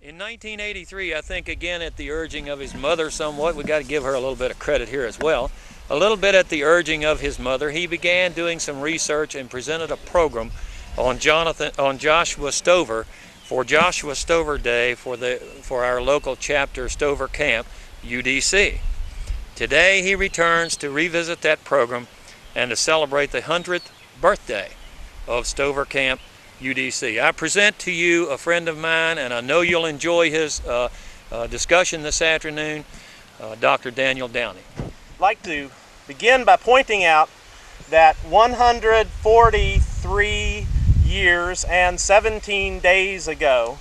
In 1983, I think again at the urging of his mother somewhat, we got to give her a little bit of credit here as well. A little bit at the urging of his mother, he began doing some research and presented a program on Joshua Stover for Joshua Stover Day for our local chapter Stover Camp, UDC. Today he returns to revisit that program and to celebrate the 100th birthday of Stover Camp, UDC. I present to you a friend of mine, and I know you'll enjoy his discussion this afternoon, Dr. Daniel Downey. I'd like to begin by pointing out that 143 years and 17 days ago,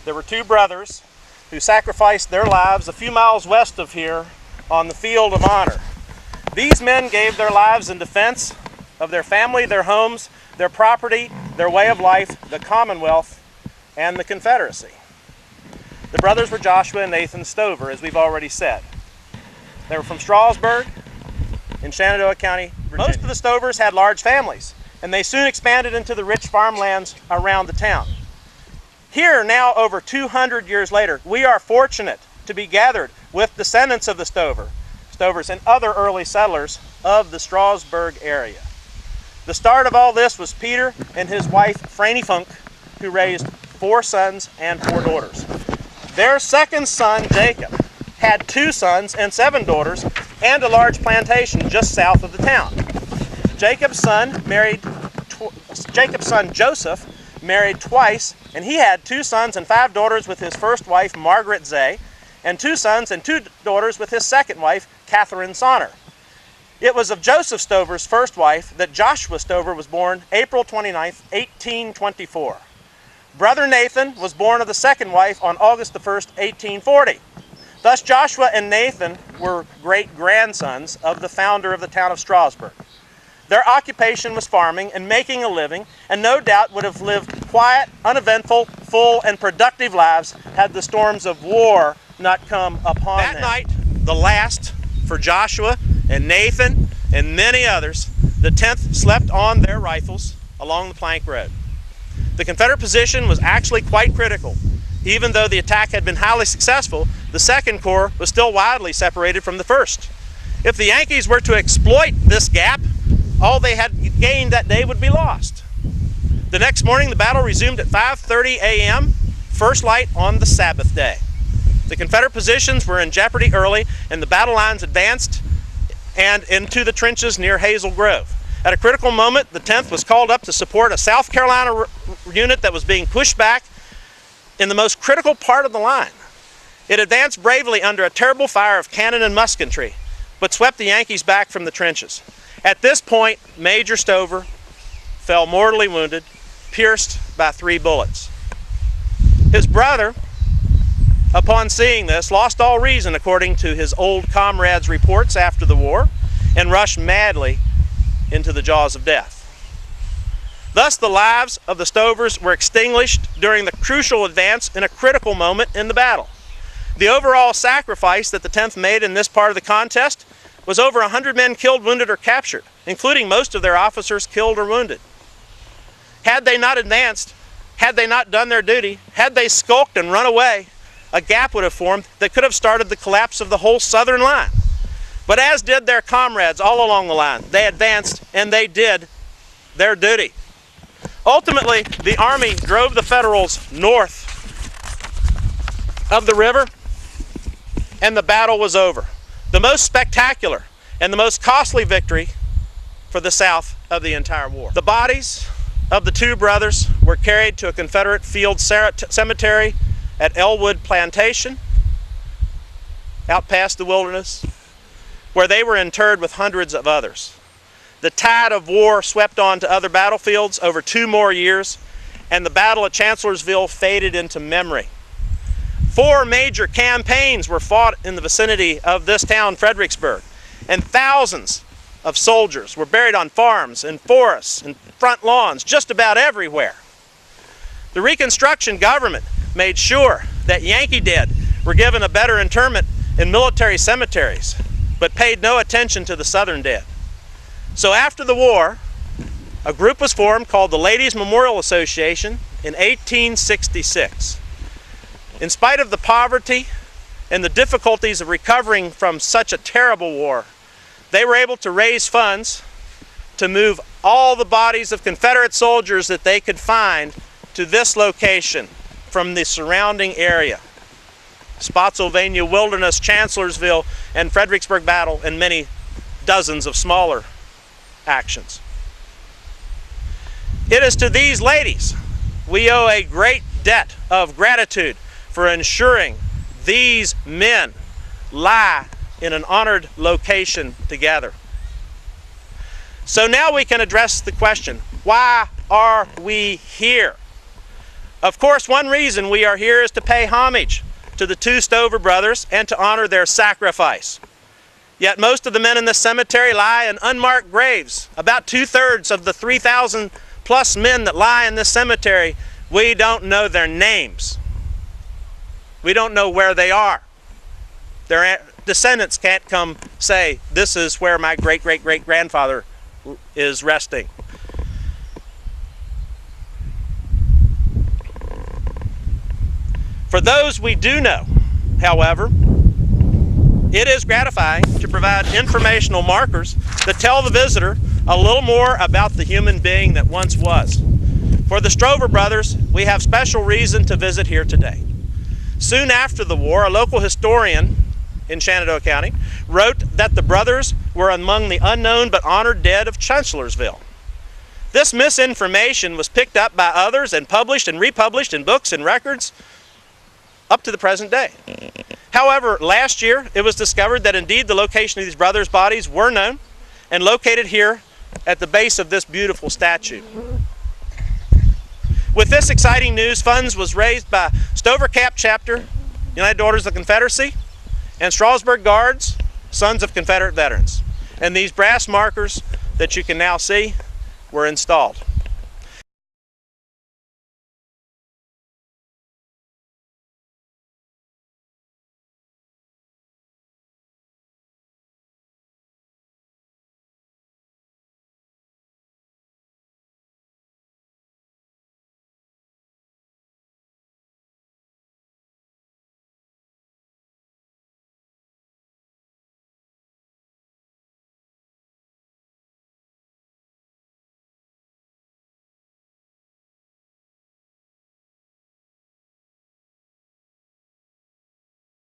there were two brothers who sacrificed their lives a few miles west of here on the field of honor. These men gave their lives in defense of their family, their homes, their property, their way of life, the Commonwealth, and the Confederacy. The brothers were Joshua and Nathan Stover, as we've already said. They were from Strasburg in Shenandoah County, Virginia. Most of the Stovers had large families, and they soon expanded into the rich farmlands around the town. Here, now over 200 years later, we are fortunate to be gathered with descendants of the Stovers and other early settlers of the Strasburg area. The start of all this was Peter and his wife, Franny Funk, who raised 4 sons and 4 daughters. Their second son, Jacob, had 2 sons and 7 daughters and a large plantation just south of the town. Jacob's son Joseph married twice, and he had 2 sons and 5 daughters with his first wife, Margaret Zay, and 2 sons and 2 daughters with his second wife, Catherine Sonner. It was of Joseph Stover's first wife that Joshua Stover was born April 29, 1824. Brother Nathan was born of the second wife on August 1, 1840. Thus Joshua and Nathan were great-grandsons of the founder of the town of Strasburg. Their occupation was farming and making a living, and no doubt would have lived quiet, uneventful, full, and productive lives had the storms of war not come upon them. That night, the last for Joshua and Nathan and many others, the 10th slept on their rifles along the plank road. The Confederate position was actually quite critical. Even though the attack had been highly successful, the Second Corps was still widely separated from the First. If the Yankees were to exploit this gap, all they had gained that day would be lost. The next morning, the battle resumed at 5:30 a.m., first light on the Sabbath day. The Confederate positions were in jeopardy early, and the battle lines advanced and into the trenches near Hazel Grove. At a critical moment, the 10th was called up to support a South Carolina unit that was being pushed back in the most critical part of the line. It advanced bravely under a terrible fire of cannon and musketry, but swept the Yankees back from the trenches. At this point, Major Stover fell mortally wounded, pierced by 3 bullets. His brother, upon seeing this, lost all reason according to his old comrades' reports after the war, and rushed madly into the jaws of death. Thus the lives of the Stovers were extinguished during the crucial advance in a critical moment in the battle. The overall sacrifice that the 10th made in this part of the contest was over 100 men killed, wounded, or captured, including most of their officers killed or wounded. Had they not advanced, had they not done their duty, had they skulked and run away, a gap would have formed that could have started the collapse of the whole southern line. But as did their comrades all along the line, they advanced and they did their duty. Ultimately, the Army drove the Federals north of the river, and the battle was over. The most spectacular and the most costly victory for the South of the entire war. The bodies of the 2 brothers were carried to a Confederate field cemetery at Elwood Plantation, out past the wilderness, where they were interred with hundreds of others. The tide of war swept on to other battlefields over 2 more years, and the Battle of Chancellorsville faded into memory. 4 major campaigns were fought in the vicinity of this town, Fredericksburg, and thousands of soldiers were buried on farms, in forests, and front lawns, just about everywhere. The Reconstruction government made sure that Yankee dead were given a better interment in military cemeteries, but paid no attention to the Southern dead. So after the war, a group was formed called the Ladies Memorial Association in 1866. In In spite of the poverty and the difficulties of recovering from such a terrible war, they were able to raise funds to move all the bodies of Confederate soldiers that they could find to this location from the surrounding area. Spotsylvania Wilderness, Chancellorsville, and Fredericksburg Battle, and many dozens of smaller actions. It is to these ladies we owe a great debt of gratitude for ensuring these men lie in an honored location together. So now we can address the question, why are we here? Of course, one reason we are here is to pay homage to the two Stover brothers and to honor their sacrifice. Yet most of the men in this cemetery lie in unmarked graves. About 2/3 of the 3,000 plus men that lie in this cemetery, we don't know their names. We don't know where they are. Their descendants can't come say, this is where my great-great-great-grandfather is resting. For those we do know, however, it is gratifying to provide informational markers that tell the visitor a little more about the human being that once was. For the Stover brothers, we have special reason to visit here today. Soon after the war, a local historian in Shenandoah County wrote that the brothers were among the unknown but honored dead of Chancellorsville. This misinformation was picked up by others and published and republished in books and records up to the present day. However, last year it was discovered that indeed the location of these brothers' bodies were known and located here at the base of this beautiful statue. With this exciting news, funds was raised by Stover Cap Chapter, United Daughters of the Confederacy, and Strasburg Guards, Sons of Confederate Veterans. And these brass markers that you can now see were installed.